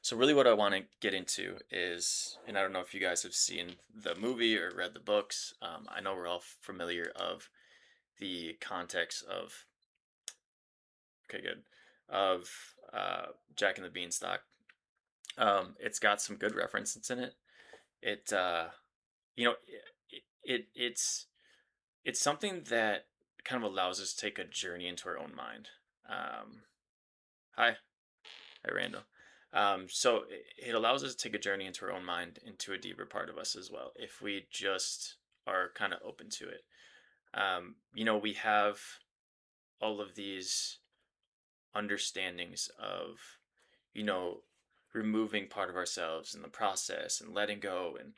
So really what I want to get into is, and I don't know if you guys have seen the movie or read the books. I know we're all familiar of the context of, okay, good, of Jack and the Beanstalk. It's got some good references in it. It, you know, it's something that kind of allows us to take a journey into our own mind. Um, Hi, hi, Randall. So it allows us to take a journey into our own mind, into a deeper part of us as well, if we just are kind of open to it. We have all of these understandings of, you know, removing part of ourselves in the process and letting go and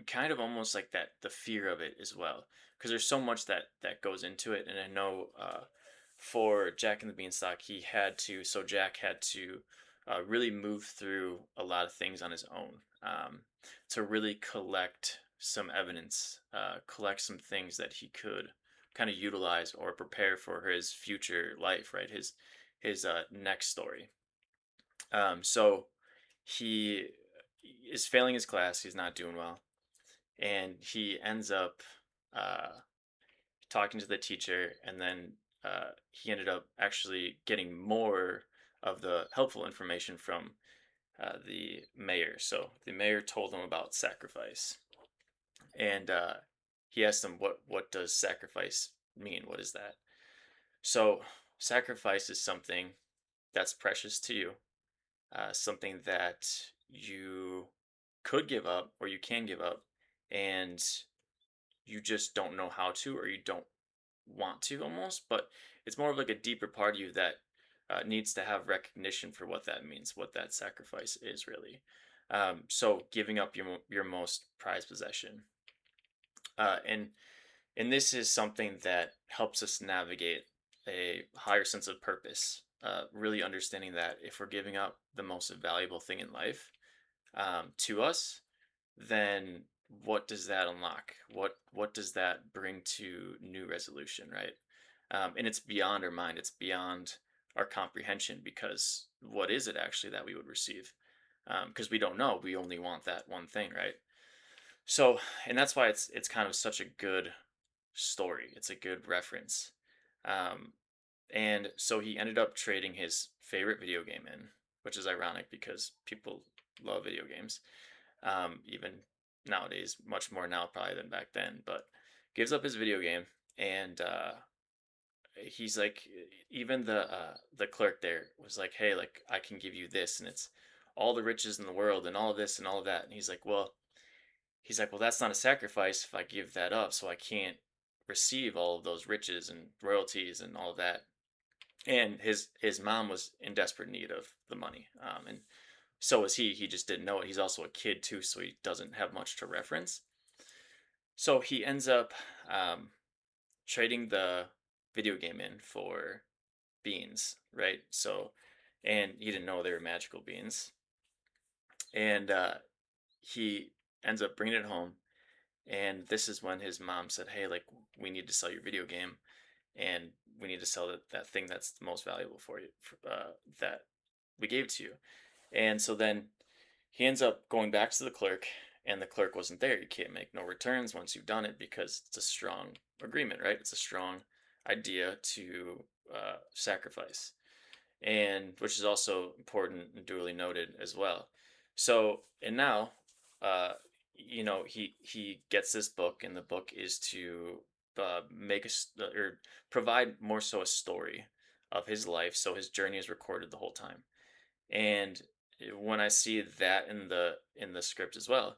kind of almost like that the fear of it as well because there's so much that goes into it. And I know for Jack and the Beanstalk, Jack had to really move through a lot of things on his own to really collect some evidence, collect some things that he could kind of utilize or prepare for his future life, right? His next story. So he is failing his class. He's not doing well, and he ends up uh, talking to the teacher, and then he ended up actually getting more of the helpful information from the mayor. So the mayor told him about sacrifice, and he asked him, "What does sacrifice mean? What is that?" So sacrifice is something that's precious to you, something that you could give up or you can give up, and you just don't know how to or you don't want to almost, but it's more of like a deeper part of you that needs to have recognition for what that means, what that sacrifice is really. So giving up your most prized possession, and this is something that helps us navigate a higher sense of purpose. Really understanding that if we're giving up the most valuable thing in life to us, then what does that unlock? What does that bring to new resolution, right? And it's beyond our mind. It's beyond our comprehension because what is it actually that we would receive? Because we don't know. We only want that one thing, right? So, and that's why it's kind of such a good story. It's a good reference. Um, and so he ended up trading his favorite video game in, which is ironic because people love video games, even nowadays, much more now probably than back then. But gives up his video game, and he's like, even the clerk there was like, "Hey, like I can give you this, and it's all the riches in the world, and all of this and all of that." And he's like, well, that's not a sacrifice if I give that up, so I can't receive all of those riches and royalties and all of that. And his mom was in desperate need of the money, and so was he. He just didn't know it. He's also a kid too, so he doesn't have much to reference. So he ends up um, trading the video game in for beans, right? So, and he didn't know they were magical beans, and he ends up bringing it home. And this is when his mom said, "Hey, like we need to sell your video game, and we need to sell that thing that's the most valuable for you, that we gave to you." And so then he ends up going back to the clerk, and the clerk wasn't there. You can't make no returns once you've done it because it's a strong agreement, right? It's a strong idea to sacrifice, and which is also important and duly noted as well. So, and now, uh, he gets this book, and the book is to or provide more so a story of his life, so his journey is recorded the whole time. And when I see that in the script as well,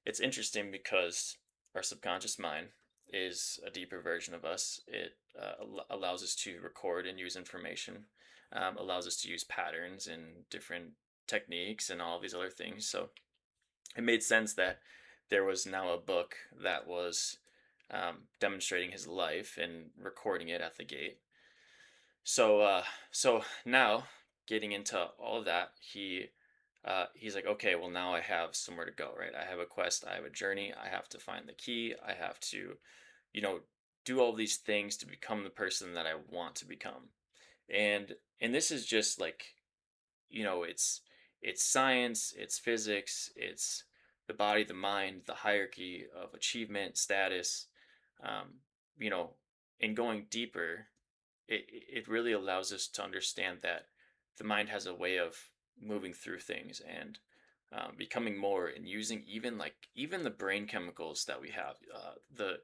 it's interesting because our subconscious mind is a deeper version of us. It allows us to record and use information, allows us to use patterns and different techniques and all these other things. So it made sense that there was now a book that was demonstrating his life and recording it at the gate. So now getting into all of that, he's like, okay, well now I have somewhere to go, right? I have a quest, I have a journey, I have to find the key, I have to, you know, do all these things to become the person that I want to become. And this is just like, you know, it's science, it's physics, it's the body, the mind, the hierarchy of achievement, status. Um, you know, in going deeper, it really allows us to understand that the mind has a way of moving through things and becoming more and using even the brain chemicals that we have, the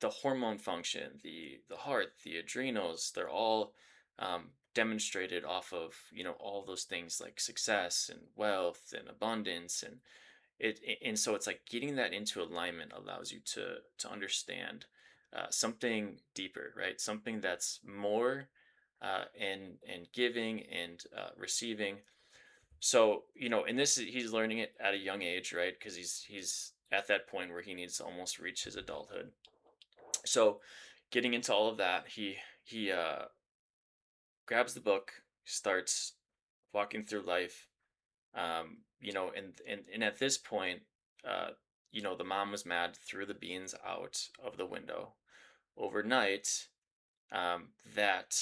the hormone function, the heart, the adrenals, they're all demonstrated off of all those things like success and wealth and abundance and so it's like getting that into alignment allows you to understand something deeper, right? Something that's more and giving and receiving. So and he's learning it at a young age, right? Because he's at that point where he needs to almost reach his adulthood. So getting into all of that, he grabs the book, starts walking through life, and at this point, uh, the mom was mad, threw the beans out of the window. Overnight, that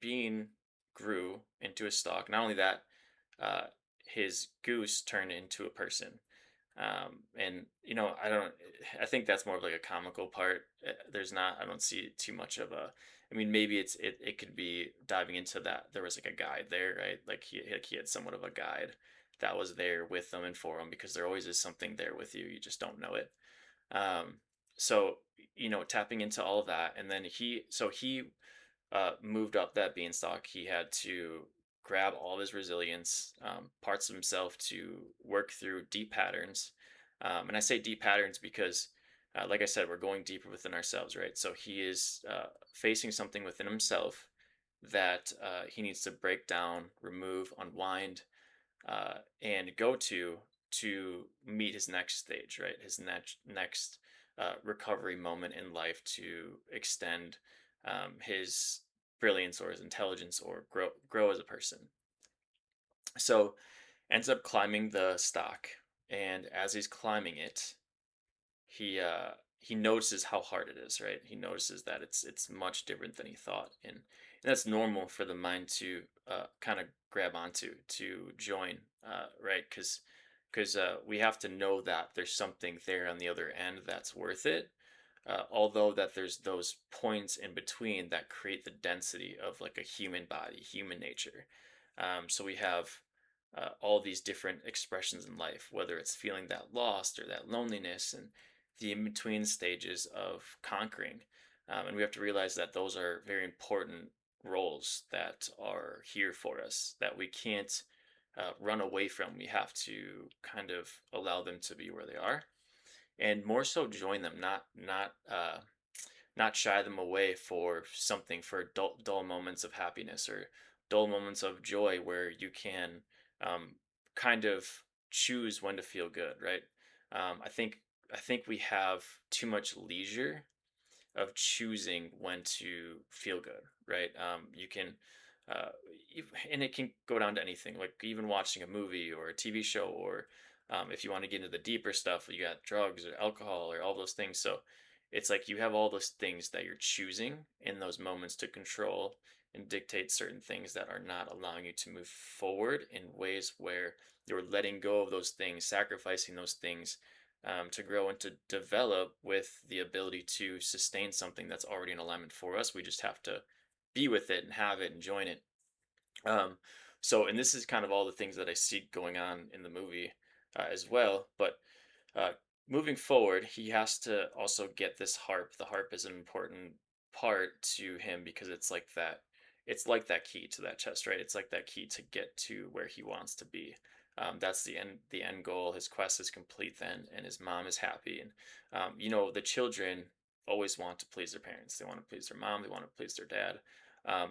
bean grew into a stalk. Not only that, uh, his goose turned into a person. And I think that's more of like a comical part. There's not, I don't see too much of a, I mean, maybe it could be diving into that. There was like a guide there, right? Like he had somewhat of a guide that was there with them and for him because there always is something there with you. You just don't know it. Um, so, tapping into all of that. And then he moved up that beanstalk. He had to grab all of his resilience, parts of himself to work through deep patterns. And I say deep patterns because, like I said, we're going deeper within ourselves, right? So he is facing something within himself that he needs to break down, remove, unwind, and go to meet his next stage, right? His next recovery moment in life to extend his brilliance or his intelligence or grow as a person. So ends up climbing the stock, and as he's climbing it, he notices how hard it is, right? He notices that it's much different than he thought, and that's normal for the mind to kind of grab onto to join, right? Because we have to know that there's something there on the other end that's worth it. Although that there's those points in between that create the density of like a human body, human nature. So we have all these different expressions in life, whether it's feeling that lost or that loneliness and the in between stages of conquering. And we have to realize that those are very important roles that are here for us that we can't run away from. We have to kind of allow them to be where they are and more so join them, not shy them away for something for dull moments of happiness or dull moments of joy where you can um, kind of choose when to feel good, right? I think we have too much leisure of choosing when to feel good, right? You can, uh, and it can go down to anything, like even watching a movie or a TV show, or if you want to get into the deeper stuff, you got drugs or alcohol or all those things. So it's like you have all those things that you're choosing in those moments to control and dictate certain things that are not allowing you to move forward in ways where you're letting go of those things, sacrificing those things to grow and to develop with the ability to sustain something that's already in alignment for us. We just have to be with it and have it and join it. Um, and this is kind of all the things that I see going on in the movie as well. But uh, moving forward, he has to also get this harp. The harp is an important part to him because it's like that. It's like that key to that chest, right? It's like that key to get to where he wants to be. That's the end. The end goal. His quest is complete then, and his mom is happy. And the children always want to please their parents. They want to please their mom. They want to please their dad.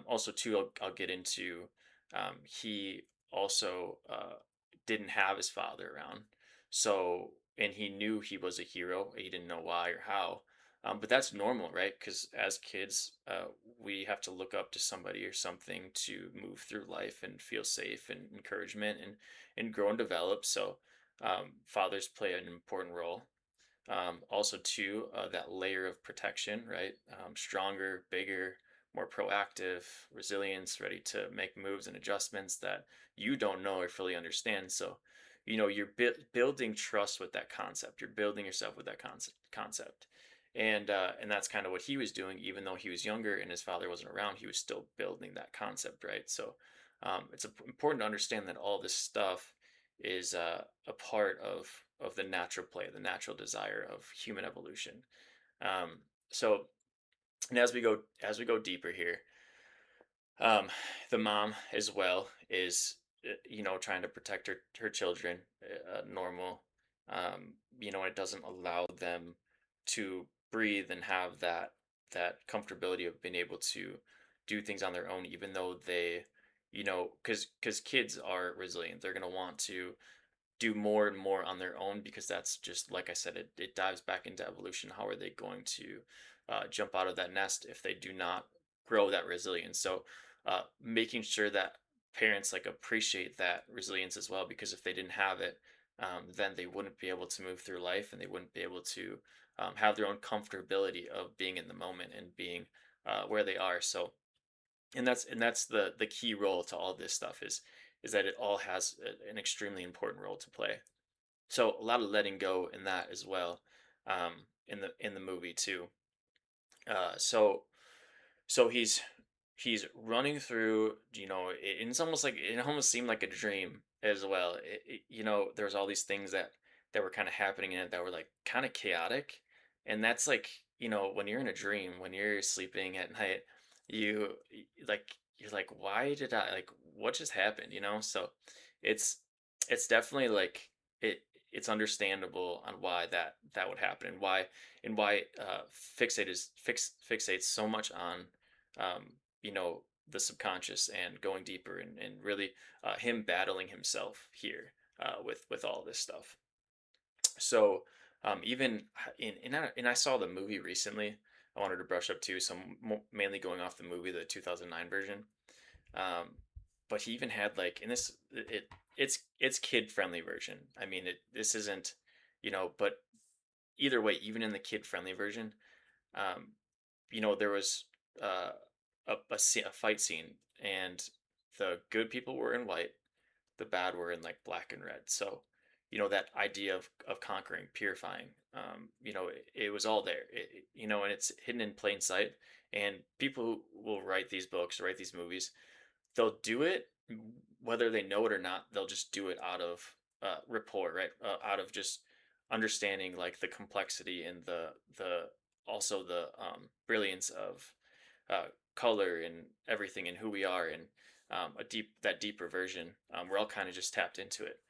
Also, too, I'll get into. He also didn't have his father around, so and he knew he was a hero. He didn't know why or how. But that's normal, right? Because as kids, we have to look up to somebody or something to move through life and feel safe and encouragement and grow and develop. So fathers play an important role. Also, too, that layer of protection, right? Stronger, bigger, more proactive, resilience, ready to make moves and adjustments that you don't know or fully understand. So, you're building trust with that concept. You're building yourself with that concept. And that's kind of what he was doing, even though he was younger and his father wasn't around, he was still building that concept, right? So it's important to understand that all this stuff is a part of the natural play, the natural desire of human evolution. Um, so, and as we go deeper here, um, the mom as well is trying to protect her children, normal. It doesn't allow them to breathe and have that comfortability of being able to do things on their own, even though they, because kids are resilient. They're gonna want to do more and more on their own, because that's just like I said, it dives back into evolution. How are they going to jump out of that nest if they do not grow that resilience? So making sure that parents like appreciate that resilience as well, because if they didn't have it, then they wouldn't be able to move through life, and they wouldn't be able to have their own comfortability of being in the moment and being where they are. So, and that's the key role to all this stuff is that it all has an extremely important role to play. So a lot of letting go in that as well, in the movie too. So he's running through, and it's almost like it almost seemed like a dream as well. There's all these things that were kind of happening in it that were like kind of chaotic, and that's like, when you're in a dream, when you're sleeping at night, you're like, why did I, like, what just happened? So it's it's definitely like it's understandable on why that would happen, and why fixates so much on um, the subconscious and going deeper, and really him battling himself here with all this stuff. So even and I saw the movie recently. I wanted to brush up too, so I'm mainly going off the movie, the 2009 version. Um, but he even had like, in this, it's kid friendly version. I mean, this isn't, but either way, even in the kid friendly version, um, there was uh, a fight scene, and the good people were in white, the bad were in like black and red. So, that idea of conquering, purifying, it was all there, and it's hidden in plain sight. And people who will write these books, write these movies, they'll do it whether they know it or not. They'll just do it out of rapport, right? Out of just understanding like the complexity and the also the brilliance of color and everything and who we are, and that deeper version. We're all kind of just tapped into it.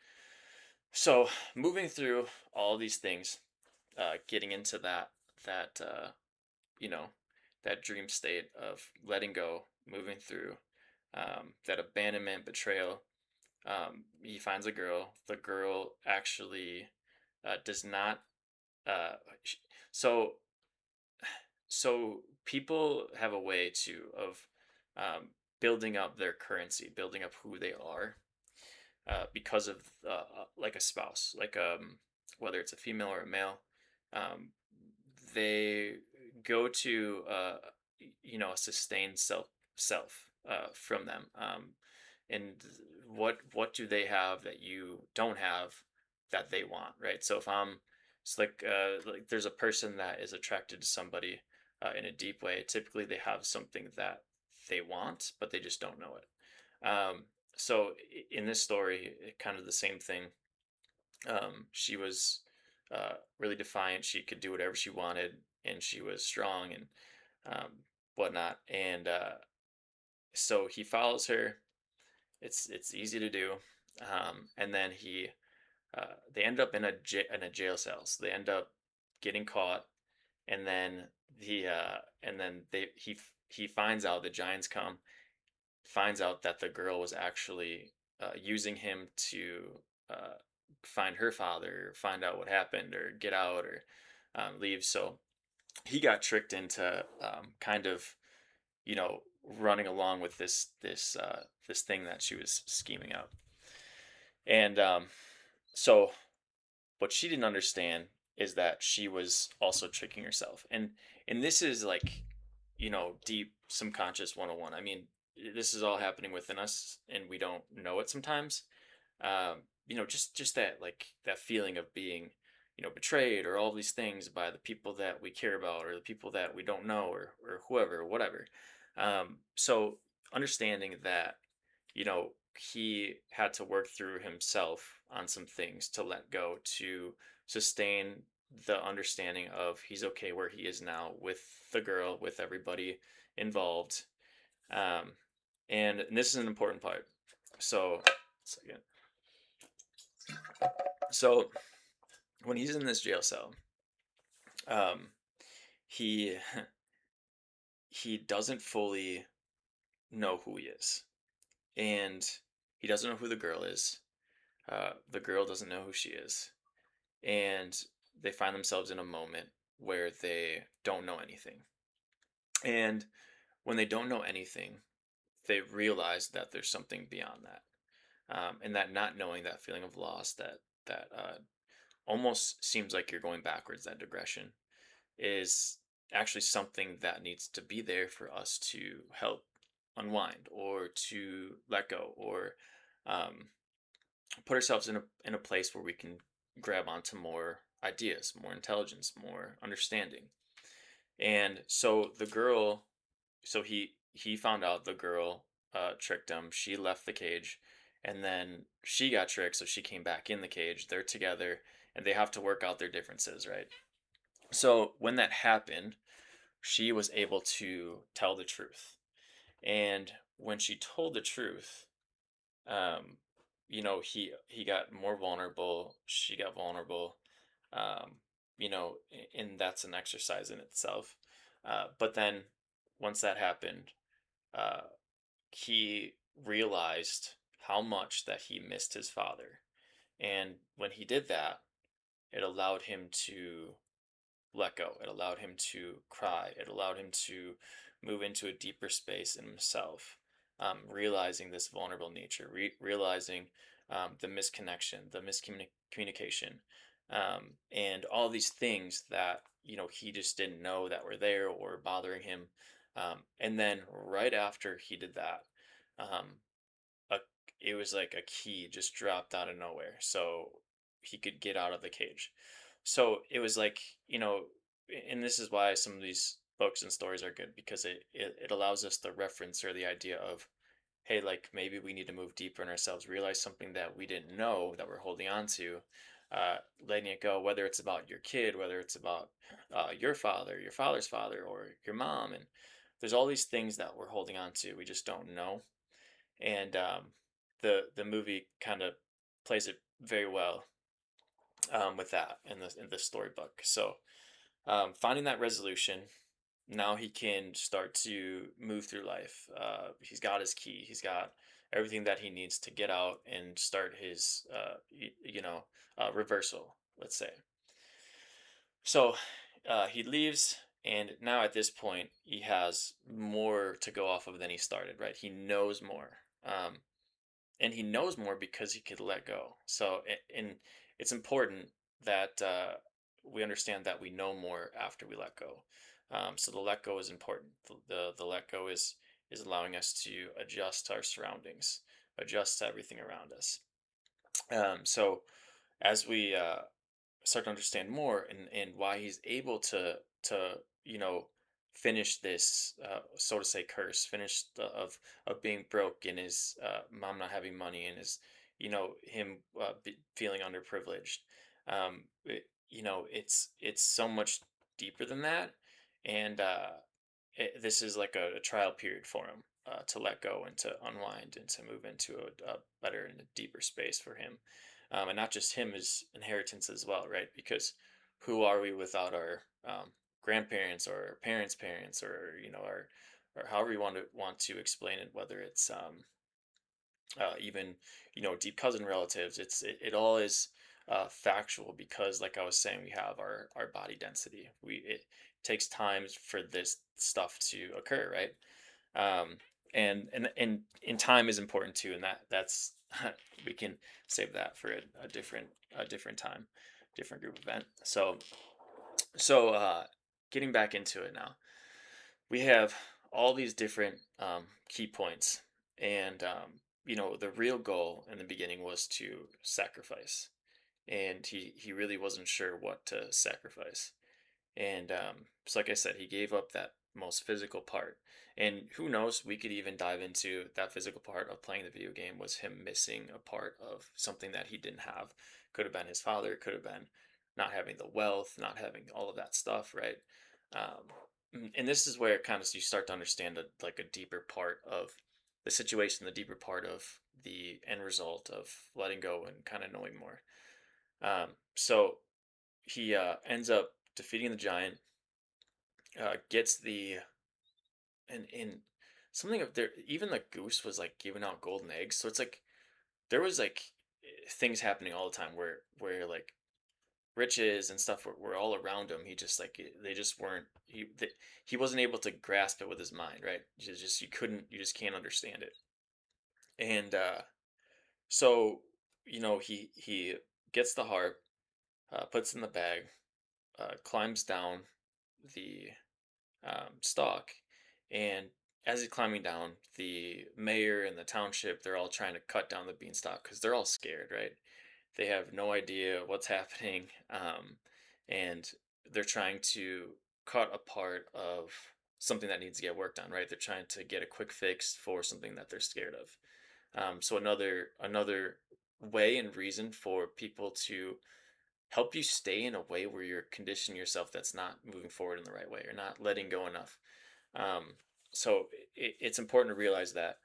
So moving through all these things, getting into that you know that dream state of letting go, moving through that abandonment, betrayal. He finds a girl. The girl actually does not. Uh, sh- so so people have a way to of building up their currency, building up who they are, because of like a spouse, like whether it's a female or a male. Um, they go to a sustained self from them. And what do they have that you don't have that they want, right? So if I'm it's like there's a person that is attracted to somebody in a deep way. Typically they have something that they want, but they just don't know it. So in this story, kind of the same thing. She was really defiant. She could do whatever she wanted, and she was strong and um, whatnot. And so he follows her. It's easy to do. And then they end up in a jail cell. So they end up getting caught, and then he finds out, the giants come, finds out that the girl was actually using him to uh, find her father, find out what happened, or get out, or leave. So he got tricked into kind of, you know, running along with this thing that she was scheming out. And so what she didn't understand is that she was also tricking herself. And this is like deep subconscious 101. I mean, this is all happening within us and we don't know it sometimes. Just that, like, that feeling of being, betrayed, or all these things by the people that we care about, or the people that we don't know, or whoever, whatever. So understanding that, he had to work through himself on some things to let go, to sustain the understanding of he's okay where he is now with the girl, with everybody involved. Um, and this is an important part. So, second. So when he's in this jail cell, um, he he doesn't fully know who he is, and he doesn't know who the girl is. The girl doesn't know who she is, and they find themselves in a moment where they don't know anything. And when they don't know anything, they realize that there's something beyond that, and that not knowing, that feeling of loss, that almost seems like you're going backwards, that digression, is actually something that needs to be there for us to help unwind, or to let go, or um, put ourselves in a place where we can grab onto more ideas, more intelligence, more understanding. And so the girl, so he found out the girl tricked him. She left the cage, and then she got tricked, so she came back in the cage. They're together, and they have to work out their differences, right? So when that happened, she was able to tell the truth. And when she told the truth, um, he got more vulnerable, she got vulnerable, um, and that's an exercise in itself. But then once that happened, uh, he realized how much that he missed his father. And when he did that, it allowed him to let go. It allowed him to cry. It allowed him to move into a deeper space in himself, realizing this vulnerable nature, realizing the misconnection, the miscommunication, and all these things that he just didn't know that were there or bothering him. And then right after he did that, um, a, it was like a key just dropped out of nowhere, so he could get out of the cage. So it was like, and this is why some of these books and stories are good, because it allows us the reference, or the idea of, hey, like, maybe we need to move deeper in ourselves, realize something that we didn't know that we're holding on to, letting it go, whether it's about your kid, whether it's about your father, your father's father, or your mom. And there's all these things that we're holding on to, we just don't know. And the movie kind of plays it very well, with that in the storybook. So finding that resolution, now he can start to move through life. He's got his key. He's got everything that he needs to get out and start his reversal, let's say. So he leaves, and now at this point he has more to go off of than he started. Right, he knows more. And he knows more because he could let go. So, and it's important that we understand that we know more after we let go. So the let go is important. The let go is allowing us to adjust to our surroundings, adjust to everything around us. So as we start to understand more, and why he's able to finish this, so to say, curse, finish of being broke, and his mom not having money, and his him feeling underprivileged. It's so much deeper than that. And this is like a trial period for him, to let go and to unwind and to move into a better and a deeper space for him, and not just him, his inheritance as well, right? Because who are we without our grandparents, or our parents' parents, or our, or however you want to explain it, whether it's even deep cousin relatives. It all is factual, because, like I was saying, we have our body density. It takes time for this stuff to occur, right? um and time is important too, and that's we can save that for a different time, different group event. So getting back into it now. we have all these different key points, and the real goal in the beginning was to sacrifice, and he really wasn't sure what to sacrifice. And so, like I said, he gave up that most physical part. And who knows, we could even dive into that physical part of playing the video game was him missing a part of something that he didn't have. Could have been his father, could have been not having the wealth, not having all of that stuff, right? And this is where kind of you start to understand like a deeper part of the situation, the deeper part of the end result of letting go and kind of knowing more. So he ends up defeating the giant, gets the and something of there. Even the goose was like giving out golden eggs, so it's like there was like things happening all the time where like riches and stuff were all around him. He just like they just weren't he wasn't able to grasp it with his mind, right? You couldn't, you just can't understand it. And so he gets the harp, puts it in the bag, climbs down the stalk. And as he's climbing down, the mayor and the township, they're all trying to cut down the beanstalk because they're all scared, right? They have no idea what's happening. And they're trying to cut a part of something that needs to get worked on, right? They're trying to get a quick fix for something that they're scared of. So another way and reason for people to help you stay in a way where you're conditioning yourself that's not moving forward in the right way or not letting go enough. um, so it's important to realize that,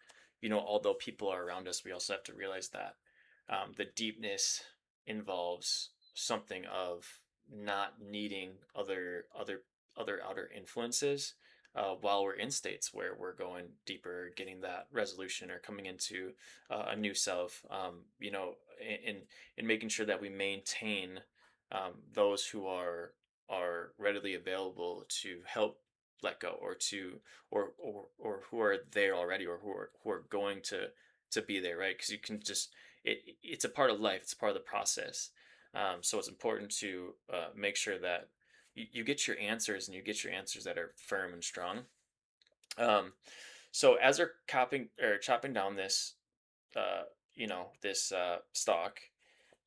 although people are around us, we also have to realize that the deepness involves something of not needing other outer influences while we're in states where we're going deeper, getting that resolution or coming into a new self. In making sure that we maintain those who are readily available to help let go, or to or who are there already, or who are going to be there, right? Because you can just it's a part of life, it's part of the process. So it's important to make sure that you get your answers, and you get your answers that are firm and strong. um, so as they're chopping down this this stalk,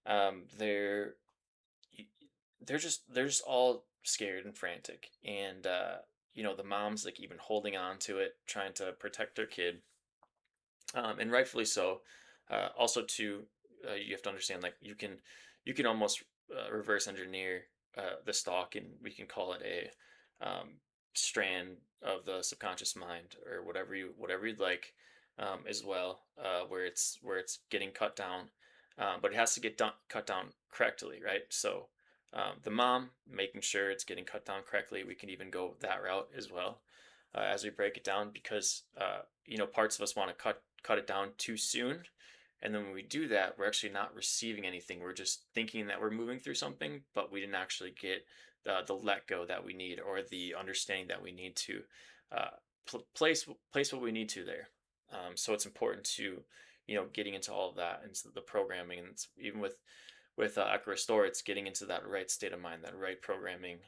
they're y- they're just all scared and frantic. And the mom's like even holding on to it, trying to protect their kid. And rightfully so. Also, too, you have to understand, like, you can almost reverse engineer the stock, and we can call it a strand of the subconscious mind, or whatever you'd like, as well, where it's getting cut down, but it has to get cut down correctly, right? So the mom making sure it's getting cut down correctly. We can even go that route as well, as we break it down, because parts of us want to cut it down too soon. And then when we do that, we're actually not receiving anything. We're just thinking that we're moving through something, but we didn't actually get the let go that we need, or the understanding that we need to uh, place what we need to there. So it's important to, getting into all of that, and the programming, and even with Echo Restore, it's getting into that right state of mind, that right programming,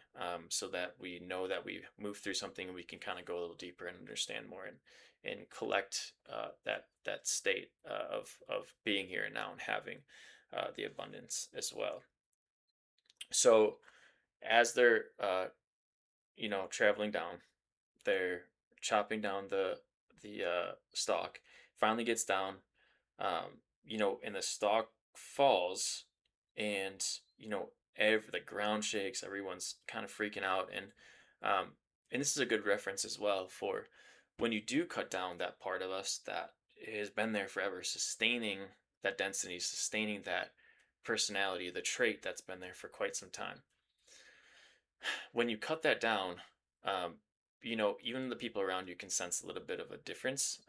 so that we know that we move through something, and we can kind of go a little deeper and understand more, and collect that state of being here and now, and having the abundance as well. So as they're traveling down, they're chopping down the stalk. Finally gets down, and the stalk falls, and the ground shakes. Everyone's kind of freaking out, um, and this is a good reference as well for when you do cut down that part of us that has been there forever, sustaining that density, sustaining that personality, the trait that's been there for quite some time. When you cut that down, um, even the people around you can sense a little bit of a difference.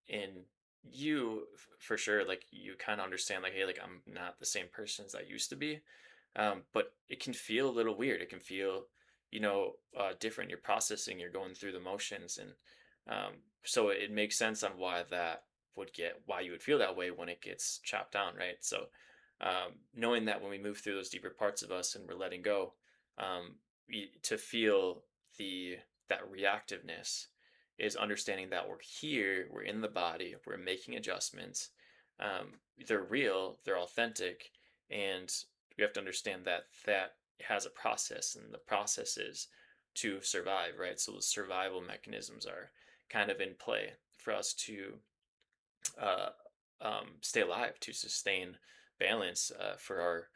In you, for sure, like you kind of understand, like, hey, like I'm not the same person as I used to be. But it can feel a little weird. It can feel, different. You're processing. You're going through the motions, and so it makes sense on why you would feel that way when it gets chopped down, right? So knowing that when we move through those deeper parts of us and we're letting go, to feel the that reactiveness is understanding that we're here, we're in the body, we're making adjustments. They're real, they're authentic, and we have to understand that that has a process, and the process is to survive, right? So the survival mechanisms are kind of in play for us to uh, stay alive, to sustain balance, for our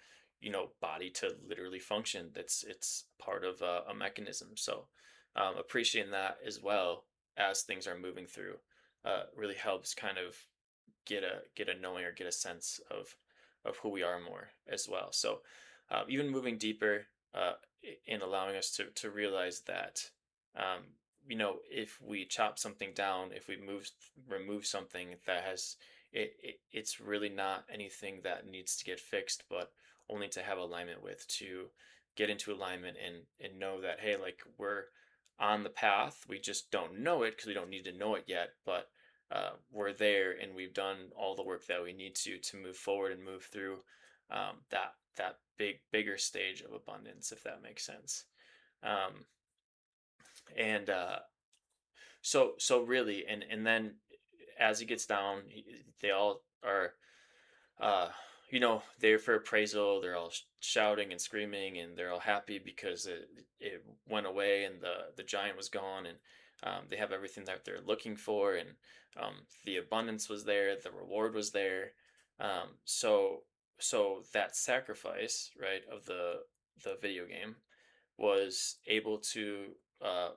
body to literally function. It's part of a mechanism. So appreciating that as well as things are moving through really helps kind of get a knowing or get a sense of who we are more as well. So even moving deeper in allowing us to realize that um, if we chop something down, if we remove something that has it's really not anything that needs to get fixed, but only to have alignment with, to get into alignment and know that, hey, like, we're on the path, we just don't know it because we don't need to know it yet, but we're there and we've done all the work that we need to move forward and move through that bigger stage of abundance, if that makes sense. Um, and so really, and then as he gets down, they all are uh, there for appraisal. They're all shouting and screaming, and they're all happy because it went away and the giant was gone, and they have everything that they're looking for, and the abundance was there, the reward was there. So that sacrifice, right, of the video game was able to uh,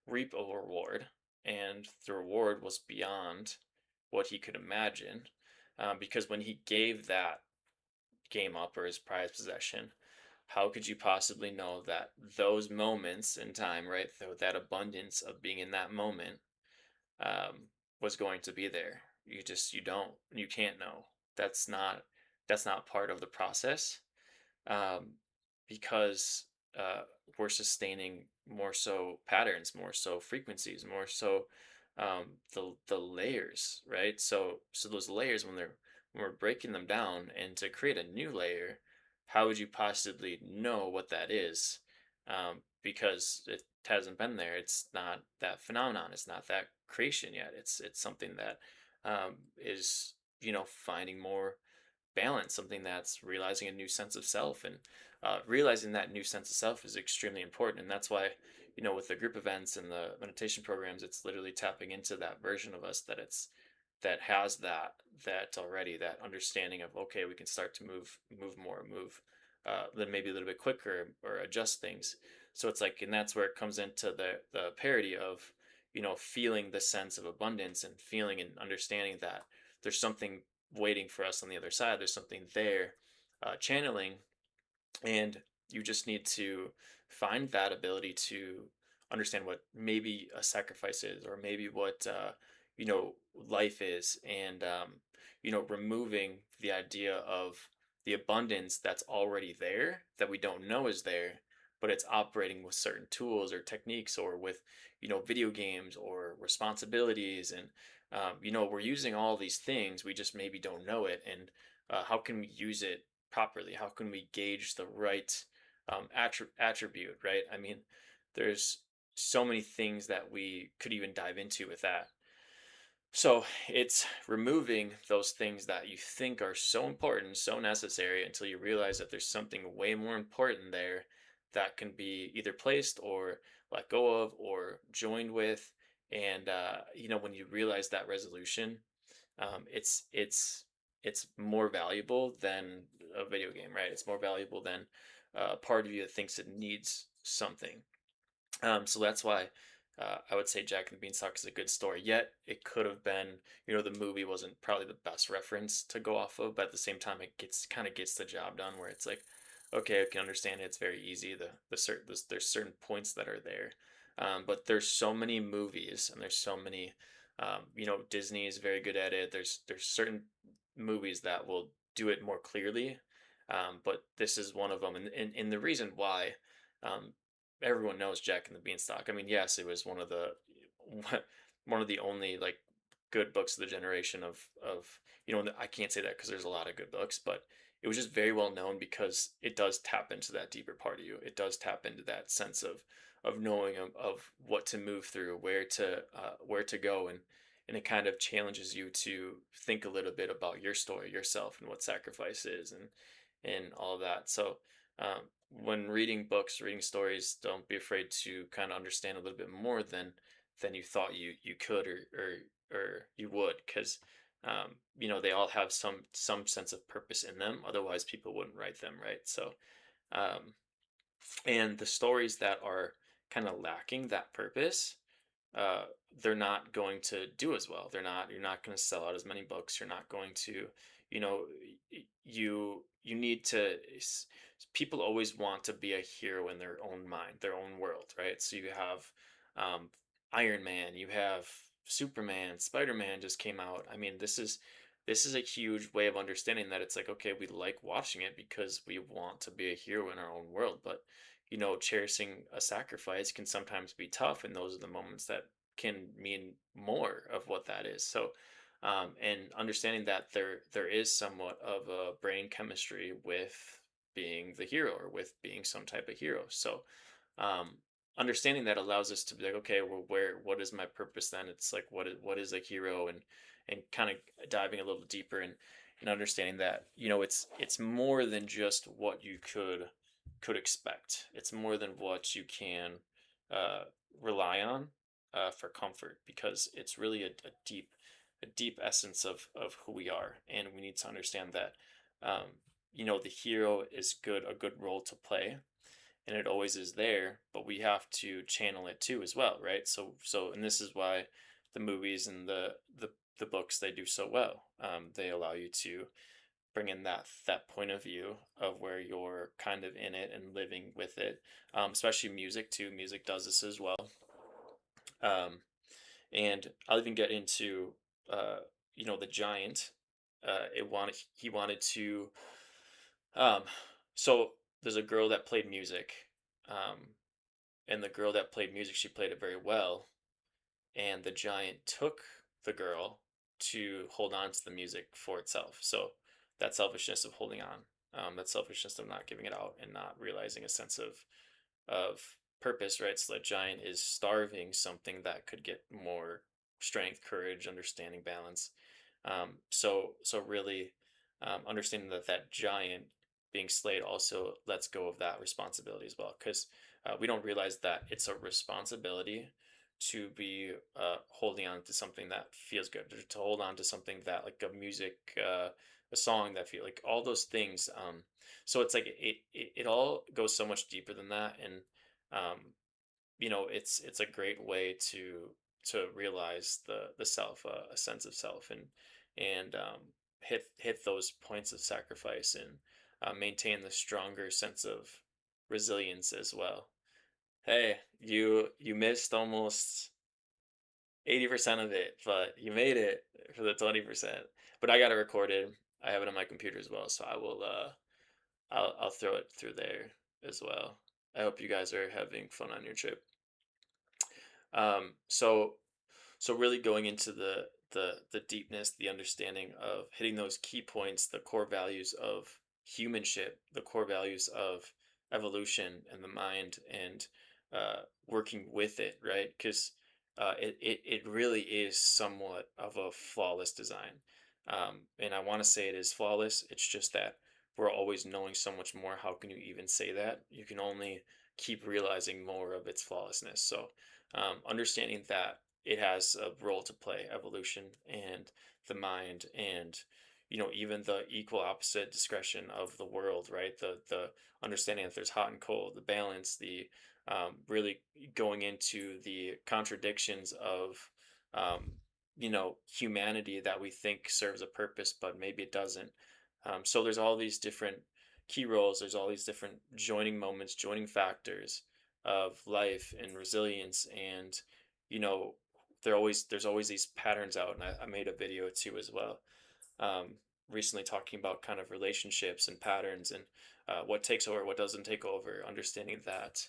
reap a reward, and the reward was beyond what he could imagine. Because when he gave that game up, or his prized possession, how could you possibly know that those moments in time, right, that abundance of being in that moment, um, was going to be there? You can't know. That's not part of the process, um, because uh, we're sustaining more so patterns, more so frequencies, more so the layers, right? So those layers, when we're breaking them down, and to create a new layer, how would you possibly know what that is? Because it hasn't been there. It's not that phenomenon. It's not that creation yet. It's something that is finding more balance, something that's realizing a new sense of self, and realizing that new sense of self is extremely important. And that's why, with the group events and the meditation programs, it's literally tapping into that version of us that has that already, that understanding of, okay, we can start to move then maybe a little bit quicker, or adjust things. So it's like, and that's where it comes into the parity of feeling the sense of abundance, and feeling and understanding that there's something waiting for us on the other side. There's something there, channeling, and you just need to find that ability to understand what maybe a sacrifice is, or maybe what you know life is, and removing the idea of the abundance that's already there, that we don't know is there, but it's operating with certain tools or techniques, or with video games or responsibilities, and we're using all these things, we just maybe don't know it. And how can we use it properly? How can we gauge the right attribute, right? I mean, there's so many things that we could even dive into with that. So it's removing those things that you think are so important, so necessary, until you realize that there's something way more important there that can be either placed, or let go of, or joined with. And when you realize that resolution, it's more valuable than a video game, right? It's more valuable than a part of you that thinks it needs something. So that's why I would say Jack and the Beanstalk is a good story. Yet it could have been, the movie wasn't probably the best reference to go off of, but at the same time, it gets the job done. Where it's like, okay, I can understand it. It's very easy. There's certain points that are there, but there's so many movies, and there's so many. Disney is very good at it. There's certain movies that will do it more clearly, but this is one of them, and the reason why. Um, Everyone knows Jack and the Beanstalk. I mean, yes, it was one of the one of the only, like, good books of the generation of I can't say that because there's a lot of good books, but it was just very well known because it does tap into that deeper part of you. It does tap into that sense of knowing of what to move through, where to go, and it kind of challenges you to think a little bit about your story, yourself, and what sacrifice is, and all of that. So when reading books, reading stories, don't be afraid to kind of understand a little bit more than you thought you could or you would, because they all have some sense of purpose in them. Otherwise, people wouldn't write them, right? So um, and the stories that are kind of lacking that purpose, uh, they're not going to do as well. You're not going to sell out as many books. You're not going to, you know, you need to. People always want to be a hero in their own mind, their own world, right? So you have um, Iron Man, you have Superman, Spider Man just came out. I mean, this is a huge way of understanding that it's like, okay, we like watching it because we want to be a hero in our own world, but cherishing a sacrifice can sometimes be tough, and those are the moments that can mean more of what that is. So, and understanding that there is somewhat of a brain chemistry with being the hero or with being some type of hero. So, um, understanding that allows us to be like, okay, well, what is my purpose then? It's like, what is a hero, and kind of diving a little deeper and understanding that it's more than just what you could expect. It's more than what you can uh, rely on for comfort, because it's really a deep essence of who we are, and we need to understand that the hero is a good role to play, and it always is there, but we have to channel it too as well, right? And this is why the movies and the books, they do so well. They allow you to bring in that point of view of where you're kind of in it and living with it. Especially music too. Music does this as well. Um, and I'll even get into uh, the giant. He wanted to. Um, so there's a girl that played music, um, and the girl that played music, she played it very well, and the giant took the girl to hold on to the music for itself. So that selfishness of holding on, that selfishness of not giving it out and not realizing a sense of purpose, right? So that giant is starving something that could get more strength, courage, understanding, balance. So really understanding that giant being slayed also lets go of that responsibility as well, because we don't realize that it's a responsibility to be holding on to something that feels good, to hold on to something that, like, a music, a song that feel like, all those things. So it's like it all goes so much deeper than that, and um, it's a great way to realize the self, a sense of self, and hit those points of sacrifice, and maintain the stronger sense of resilience as well. Hey, you missed almost 80% of it, but you made it for the 20%. But I got it recorded. I have it on my computer as well, so I'll throw it through there as well. I hope you guys are having fun on your trip. So really going into the deepness, the understanding of hitting those key points, the core values of humanship, the core values of evolution and the mind, and working with it, right? Because it really is somewhat of a flawless design. And I want to say it is flawless. It's just that we're always knowing so much more. How can you even say that? You can only keep realizing more of its flawlessness. So understanding that it has a role to play, evolution and the mind, and even the equal opposite discretion of the world, right? The understanding that there's hot and cold, the balance, the really going into the contradictions of humanity that we think serves a purpose, but maybe it doesn't. So there's all these different key roles, there's all these different joining moments, joining factors of life and resilience, and you know there's always these patterns out, and I made a video too as well, um, recently, talking about kind of relationships and patterns, and what takes over, what doesn't take over, understanding that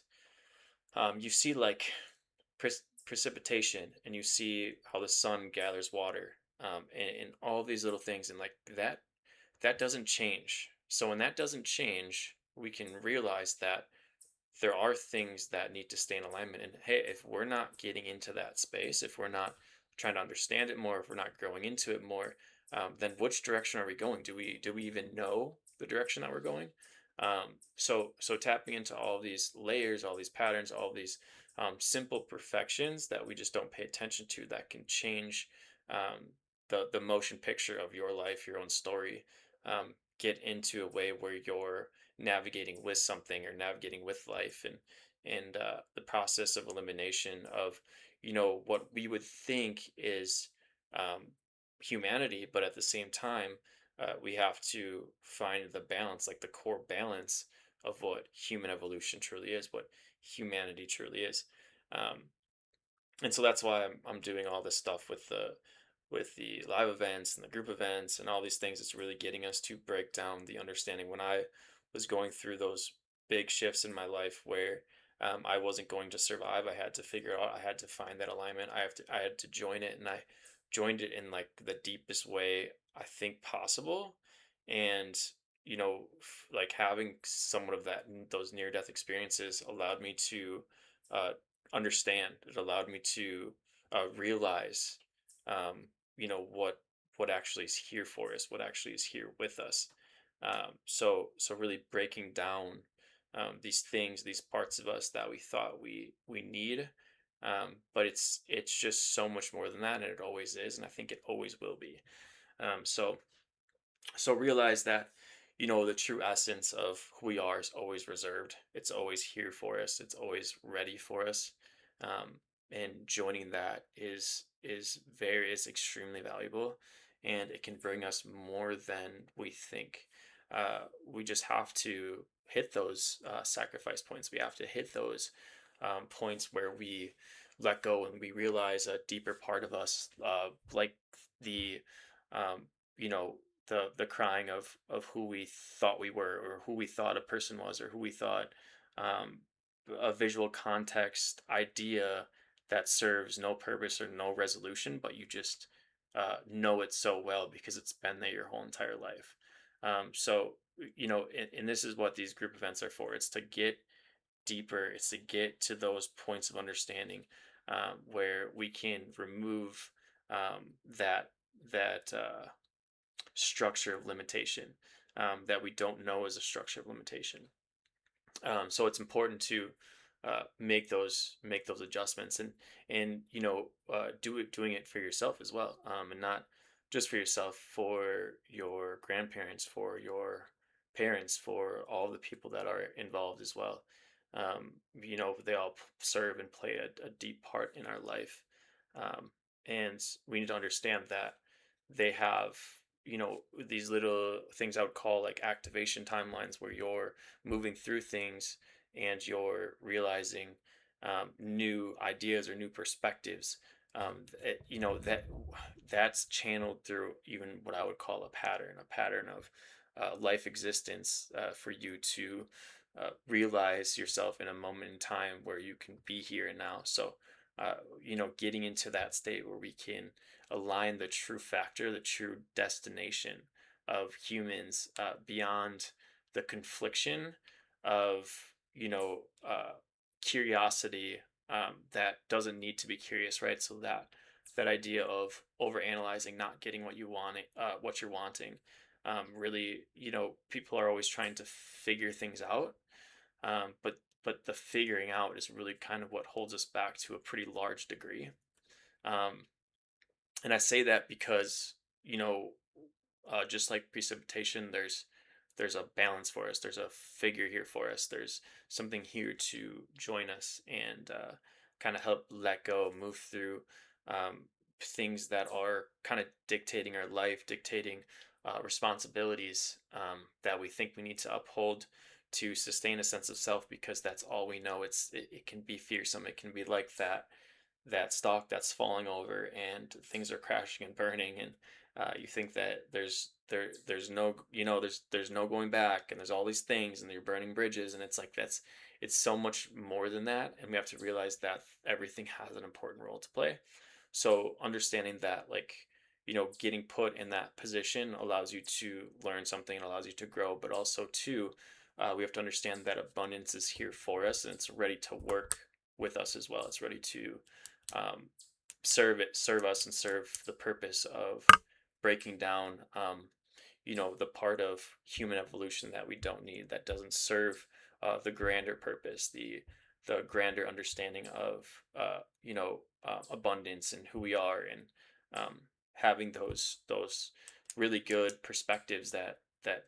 you see, like, precipitation and you see how the sun gathers water, and all these little things, and like that doesn't change. So when that doesn't change, we can realize that there are things that need to stay in alignment. And hey, if we're not getting into that space, if we're not trying to understand it more, if we're not growing into it more, then which direction are we going? Do we even know the direction that we're going? So tapping into all these layers, all these patterns, all these simple perfections that we just don't pay attention to, that can change the motion picture of your life, your own story. Get into a way where you're navigating with something or navigating with life, and the process of elimination of what we would think is um, humanity, but at the same time we have to find the balance, like the core balance of what human evolution truly is, what humanity truly is. um, and so that's why I'm doing all this stuff with the live events and the group events and all these things. It's really getting us to break down the understanding. When I was going through those big shifts in my life where I wasn't going to survive, I had to figure out, I had to find that alignment. I had to join it, and I joined it in like the deepest way I think possible. And like having somewhat of that, those near death experiences allowed me to uh, understand. It allowed me to realize, um, what actually is here for us, what actually is here with us. So really breaking down these things, these parts of us that we thought we need, but it's just so much more than that, and it always is, and I think it always will be. So realize that the true essence of who we are is always reserved. It's always here for us, it's always ready for us. And joining that is extremely valuable, and it can bring us more than we think. We just have to hit those sacrifice points. We have to hit those points where we let go and we realize a deeper part of us, like the um, you know the crying of who we thought we were, or who we thought a person was, or who we thought, um, a visual context idea that serves no purpose or no resolution, but you just know it so well because it's been there your whole entire life. So and this is what these group events are for. It's to get deeper. It's to get to those points of understanding, where we can remove that structure of limitation, that we don't know is a structure of limitation. So it's important to make those adjustments, and doing it for yourself as well, and not just for yourself, for your grandparents, for your parents, for all the people that are involved as well. They all serve and play a deep part in our life, and we need to understand that they have these little things I would call like activation timelines, where you're moving through things and you're realizing new ideas or new perspectives. That's channeled through even what I would call a pattern of life existence, for you to realize yourself in a moment in time where you can be here and now. So, getting into that state where we can align the true factor, the true destination of humans, beyond the confliction of curiosity, that doesn't need to be curious, right? So that idea of overanalyzing, not getting what you're wanting. Really, people are always trying to figure things out, but the figuring out is really kind of what holds us back to a pretty large degree. Um, and I say that because, you know, just like precipitation, there's a balance for us. There's a figure here for us. There's something here to join us and kind of help let go, move through things that are kind of dictating our life, dictating responsibilities, that we think we need to uphold to sustain a sense of self, because that's all we know. It can be fearsome. It can be like that stalk that's falling over and things are crashing and burning, and you think that there's no there's no going back, and there's all these things and you're burning bridges, and it's like it's so much more than that, and we have to realize that everything has an important role to play. So understanding that, like, getting put in that position allows you to learn something, and allows you to grow, but also too, we have to understand that abundance is here for us, and it's ready to work with us as well. It's ready to um, serve us and serve the purpose of breaking down the part of human evolution that we don't need, that doesn't serve the grander purpose, the grander understanding of abundance and who we are, and um, having those really good perspectives that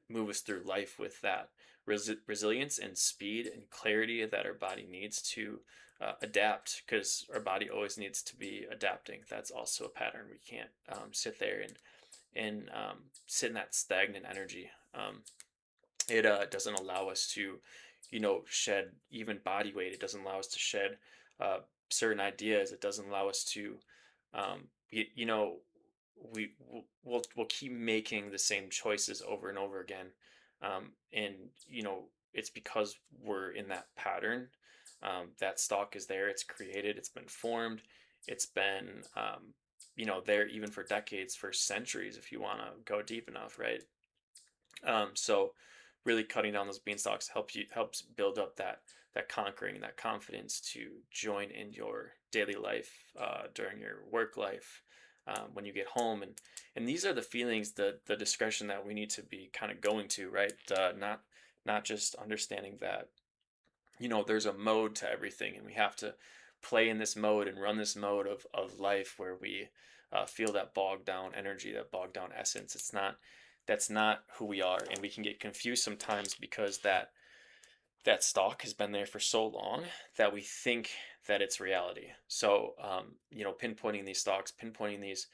move us through life with that resilience and speed and clarity that our body needs to adapt, because our body always needs to be adapting. That's also a pattern. We can't sit there and sit in that stagnant energy. It doesn't allow us to, shed even body weight. It doesn't allow us to shed uh, certain ideas. It doesn't allow us to, you know, we'll keep making the same choices over and over again, and it's because we're in that pattern. That stock is there. It's created. It's been formed. It's been there even for decades, for centuries, if you want to go deep enough, right? So really cutting down those beanstalks helps build up that conquering, that confidence to join in your daily life, during your work life, when you get home, and these are the feelings, the discretion that we need to be kind of going to, right? Not just understanding that there's a mode to everything, and we have to play in this mode and run this mode of life where we feel that bogged down energy, that bogged down essence. That's not who we are, and we can get confused sometimes because that stock has been there for so long that we think that it's reality. So, pinpointing these stocks, pinpointing these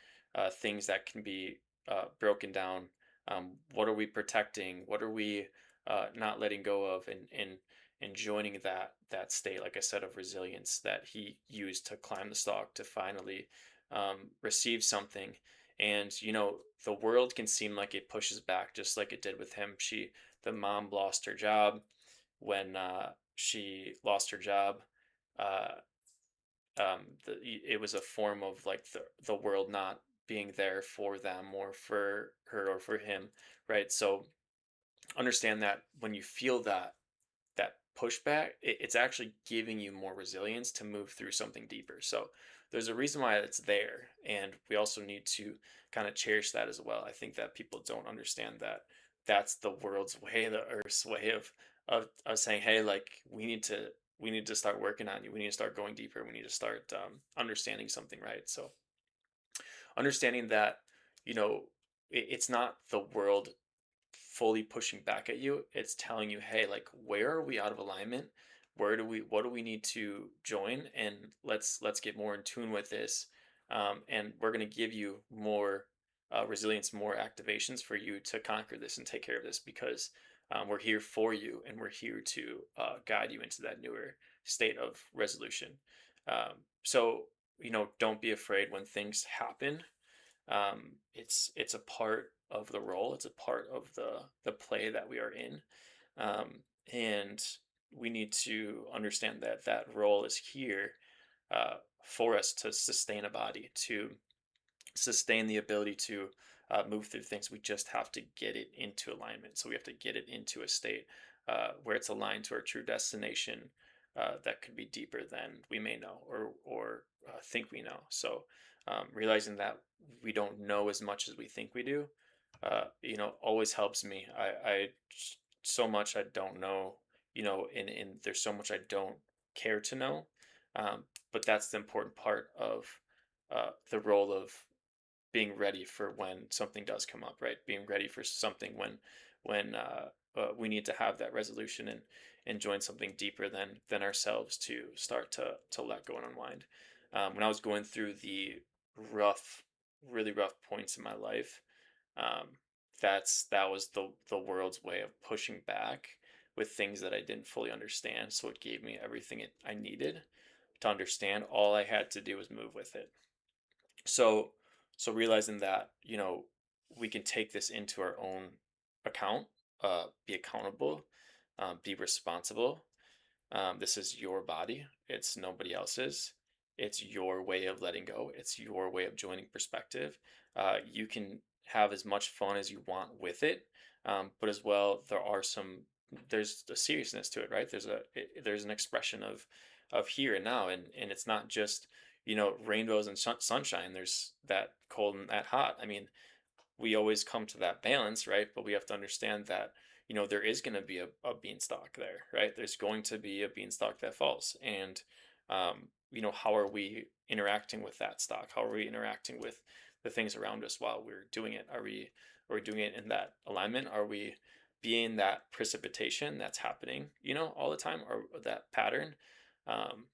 things that can be broken down. What are we protecting? What are we not letting go of? And joining that state, like I said, of resilience that he used to climb the stock to finally receive something. And the world can seem like it pushes back, just like it did with him. The mom lost her job. When she lost her job, uh, it was a form of like the world not being there for them or for her or for him, right? So understand that when you feel that pushback, it's actually giving you more resilience to move through something deeper. So there's a reason why it's there, and we also need to kind of cherish that as well. I think that people don't understand that that's the world's way, the earth's way of saying, hey, like we need to start working on you. We need to start going deeper. We need to start understanding something, right? So understanding that, you know, it's not the world fully pushing back at you. It's telling you, hey, like, where are we out of alignment? What do we need to join? And let's get more in tune with this. And we're going to give you more resilience, more activations for you to conquer this and take care of this, because we're here for you, and we're here to guide you into that newer state of resolution. So, don't be afraid when things happen. It's a part of the role. It's a part of the play that we are in, and we need to understand that that role is here for us to sustain a body, to sustain the ability to move through things. We just have to get it into alignment. So we have to get it into a state where it's aligned to our true destination. That could be deeper than we may know, or think we know. So realizing that we don't know as much as we think we do, always helps me. I so much I don't know, and there's so much I don't care to know. But that's the important part of the role of being ready for when something does come up, right? Being ready for something when we need to have that resolution and join something deeper than ourselves to start to let go and unwind. When I was going through the rough, really rough points in my life, um, that was the world's way of pushing back with things that I didn't fully understand. So it gave me everything I needed to understand. All I had to do was move with it. So so realizing that, we can take this into our own account, be accountable, be responsible, This is your body. It's nobody else's. It's your way of letting go. It's your way of joining perspective. You can have as much fun as you want with it, but as well, there's a seriousness to it, right? There's an expression of here and now, and it's not just rainbows and sunshine. There's that cold and that hot. I mean, we always come to that balance, right? But we have to understand that, there is going to be a beanstalk there, right? There's going to be a beanstalk that falls. And, how are we interacting with that stock? How are we interacting with the things around us while we're doing it? Are we doing it in that alignment? Are we being that precipitation that's happening, all the time, or that pattern? Um,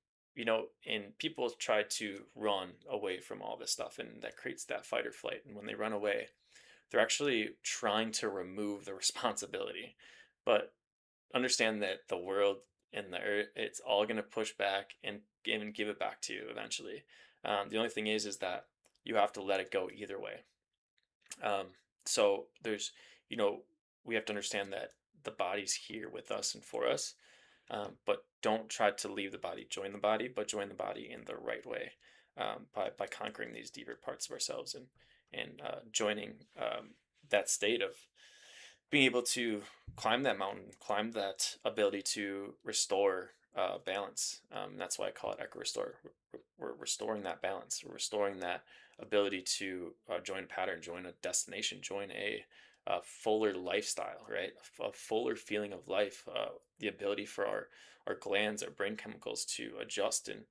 and people try to run away from all this stuff, and that creates that fight or flight. And when they run away, they're actually trying to remove the responsibility. But understand that the world and the earth, it's all going to push back and give it back to you eventually. The only thing is that you have to let it go either way. Um, so you know, we have to understand that the body's here with us and for us, but don't try to leave the body. Join the body, but join the body in the right way, by conquering these deeper parts of ourselves, and joining that state of being able to climb that mountain, climb that ability to restore balance. That's why I call it echo restore. We're restoring that balance. We're restoring that ability to join a pattern, join a destination, join a fuller lifestyle, right? A fuller feeling of life. The ability for our glands, our brain chemicals to adjust and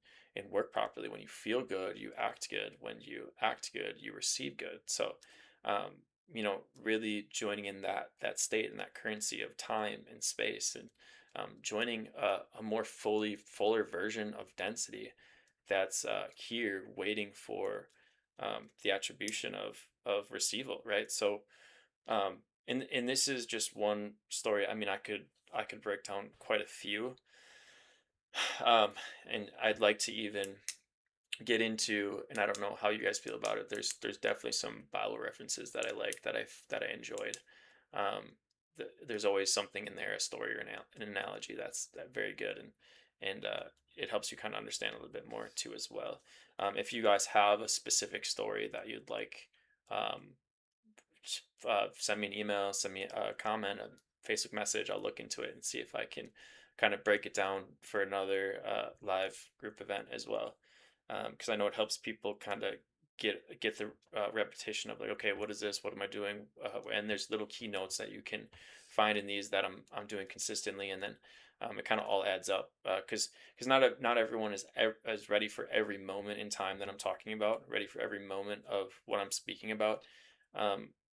work properly. When you feel good, you act good. When you act good, you receive good. So, um, really joining in that state and that currency of time and space, and joining a more fuller version of density that's here waiting for the attribution of receival, right? So, and this is just one story. I mean, I could break down quite a few, um, and I'd like to even get into, and I don't know how you guys feel about it. There's definitely some Bible references that I like, that I enjoyed. Um, there's always something in there, a story or an analogy that very good, and it helps you kind of understand a little bit more too as well. If you guys have a specific story that you'd like, um, send me an email, send me a comment, a Facebook message. I'll look into it and see if I can kind of break it down for another live group event as well. Because I know it helps people kind of get the repetition of like, okay, what is this? What am I doing? And there's little keynotes that you can find in these that I'm doing consistently, and then it kind of all adds up. Because not everyone is ready for every moment in time that I'm talking about, ready for every moment of what I'm speaking about.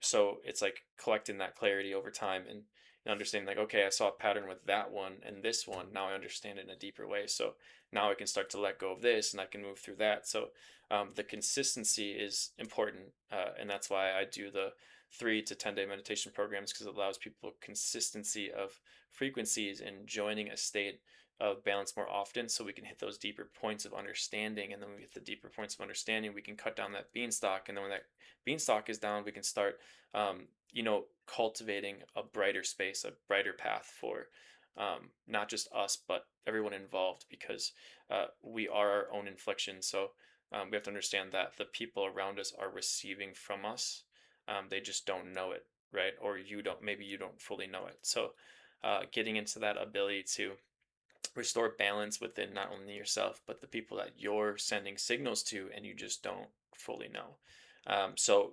So it's like collecting that clarity over time, and understanding like, okay, I saw a pattern with that one and this one. Now I understand it in a deeper way. So now I can start to let go of this and I can move through that. So the consistency is important. And that's why I do the 3 to 10 day meditation programs, because it allows people consistency of frequencies and joining a state of balance more often, so we can hit those deeper points of understanding. And then when we hit the deeper points of understanding, we can cut down that beanstalk. And then when that beanstalk is down, we can start, cultivating a brighter space, a brighter path for not just us, but everyone involved, because we are our own infliction. So we have to understand that the people around us are receiving from us. They just don't know it, right? Or maybe you don't fully know it. So getting into that ability to restore balance within not only yourself but the people that you're sending signals to, and you just don't fully know. So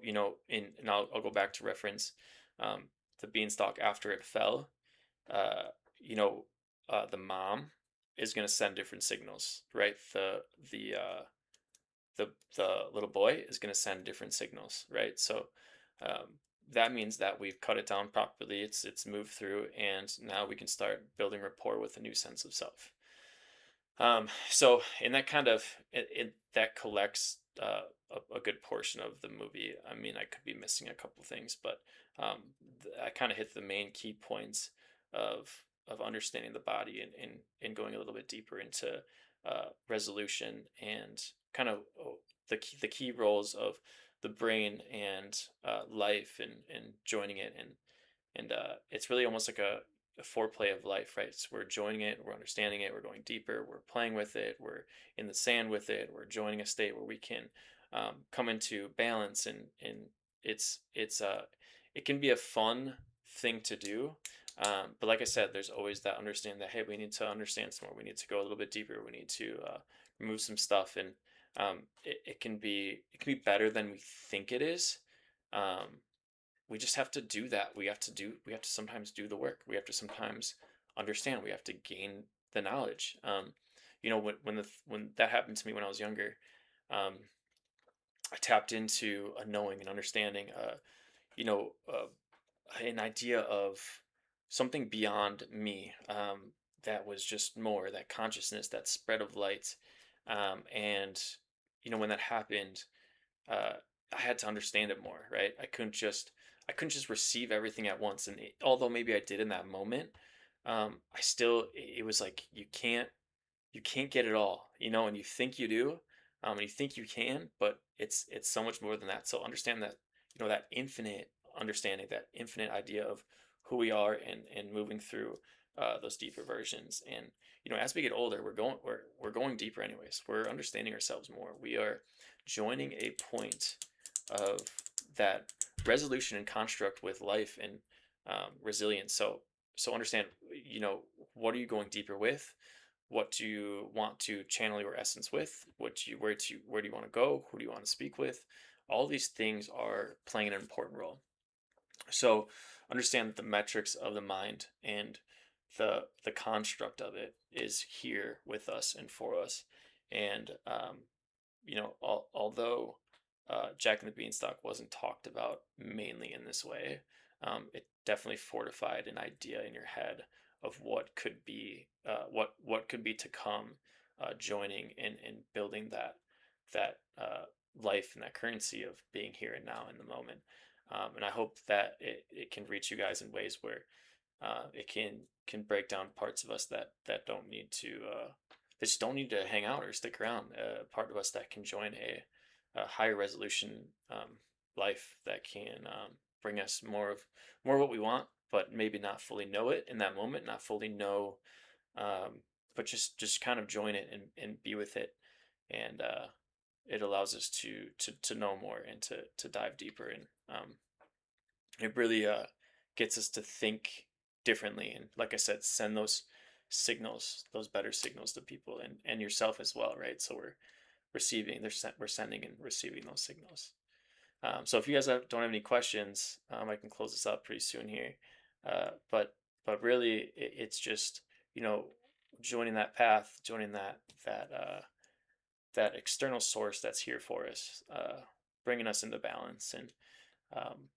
and I'll go back to reference um, the beanstalk after it fell. uh, you know the mom is going to send different signals, right? The little boy is going to send different signals, right? So um, that means that we've cut it down properly. It's moved through, and now we can start building rapport with a new sense of self. So in that kind of that collects a good portion of the movie. I mean, I could be missing a couple things, but um, I kind of hit the main key points of understanding the body, and going a little bit deeper into resolution, and kind of the key roles of the brain and life, and joining it, and it's really almost like a foreplay of life, right? So we're enjoying it, we're understanding it, we're going deeper, we're playing with it, we're in the sand with it, we're joining a state where we can come into balance, and it's it can be a fun thing to do. But like I said, there's always that understanding that, hey, we need to understand some more. We need to go a little bit deeper. We need to remove some stuff, and it can be better than we think it is. Um, we just have to do that. We have to sometimes do the work. We have to sometimes understand. We have to gain the knowledge. When that happened to me when I was younger, um, I tapped into a knowing and understanding. You know, uh, an idea of something beyond me, that was just more that consciousness, that spread of light. And when that happened, uh, I had to understand it more, right? I couldn't just receive everything at once. And although maybe I did in that moment, I still it was like you can't get it all, and you think you do, and you think you can, but it's so much more than that. So understand that, that infinite understanding, that infinite idea of who we are, and moving through those deeper versions. And as we get older, we're going deeper anyways. We're understanding ourselves more. We are joining a point of that resolution and construct with life, and resilience. So understand, what are you going deeper with? What do you want to channel your essence with? Where do you want to go? Who do you want to speak with? All these things are playing an important role. So understand that the metrics of the mind and the construct of it is here with us and for us. And although Jack and the Beanstalk wasn't talked about mainly in this way, it definitely fortified an idea in your head of what could be, what could be to come, joining and building that life and that currency of being here and now in the moment. And I hope that it can reach you guys in ways where it can break down parts of us that don't need to that just don't need to hang out or stick around. Part of us that can join a higher resolution life that can bring us more of what we want, but maybe not fully know it in that moment, not fully know, but just kind of join it and be with it, and it allows us to know more and to dive deeper, and it really gets us to think differently, and like I said, send those signals, those better signals to people, and yourself as well, right? So we're we're sending and receiving those signals. So if you guys don't have any questions, I can close this up pretty soon here. But really, it's just, you know joining that path, joining that external source that's here for us, bringing us into balance, and um,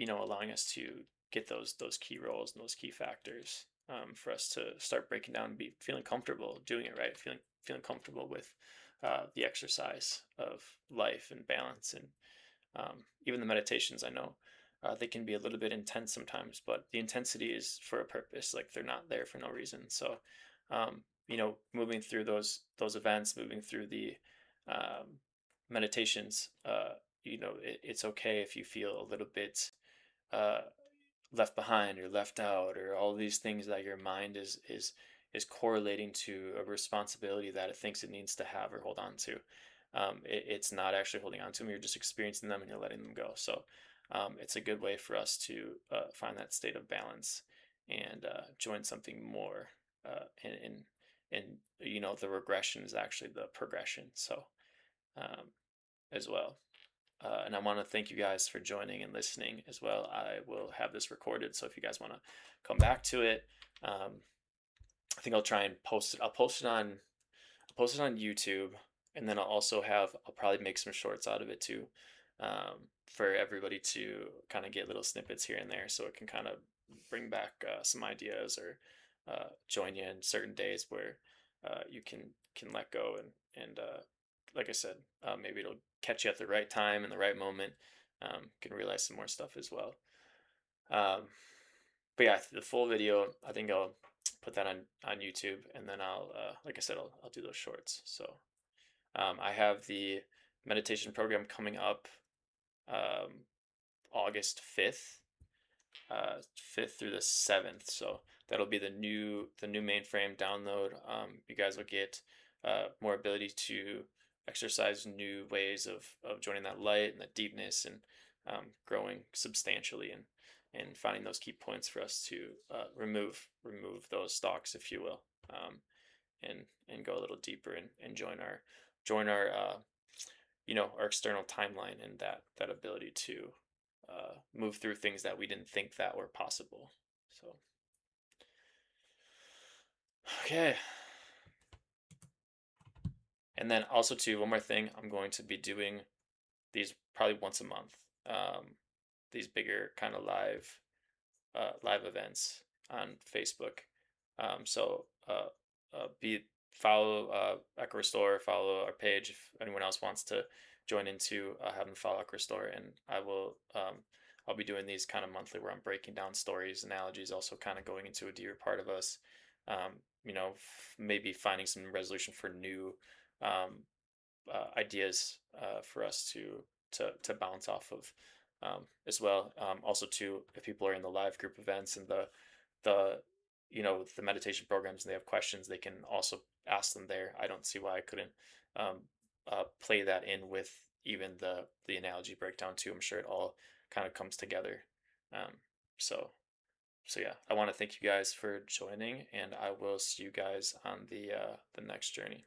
allowing us to get those key roles and those key factors, for us to start breaking down and be feeling comfortable doing it right, feeling comfortable with the exercise of life and balance, and even the meditations. I know they can be a little bit intense sometimes, but the intensity is for a purpose. Like, they're not there for no reason. So, moving through those events, moving through the meditations, it's okay if you feel a little bit uh, left behind or left out, or all these things that your mind is correlating to a responsibility that it thinks it needs to have or hold on to. It's not actually holding on to them. You're just experiencing them and you're letting them go. So it's a good way for us to find that state of balance, and join something more. And the regression is actually the progression. So um, as well. And I want to thank you guys for joining and listening as well. I will have this recorded, so if you guys want to come back to it, I think I'll try and post it. I'll post it on YouTube, and then I'll probably make some shorts out of it too, for everybody to kind of get little snippets here and there, so it can kind of bring back some ideas, or join you in certain days where you can let go, and like I said, maybe it'll catch you at the right time in the right moment. Can realize some more stuff as well. Um, but yeah, the full video, I think I'll put that on YouTube, and then like I said, I'll do those shorts. So I have the meditation program coming up, um, August 5th. 5th through the 7th. So that'll be the new mainframe download. You guys will get more ability to exercise new ways of joining that light and that deepness, and growing substantially, and finding those key points for us to remove those stocks, if you will, um, and go a little deeper, and join our our external timeline, and that ability to move through things that we didn't think that were possible. So okay, and then also too, one more thing, I'm going to be doing these probably once a month. These bigger kind of live events on Facebook. Be follow Echo Restore, follow our page if anyone else wants to join into having follow Echo Restore, and I'll be doing these kind of monthly where I'm breaking down stories, analogies, also kind of going into a deeper part of us. Maybe finding some resolution for new um, ideas for us to bounce off of, as well. Also, too, if people are in the live group events and the the meditation programs, and they have questions, they can also ask them there. I don't see why I couldn't um, play that in with even the analogy breakdown too. I'm sure it all kind of comes together. Um, so yeah, I want to thank you guys for joining, and I will see you guys on the next journey.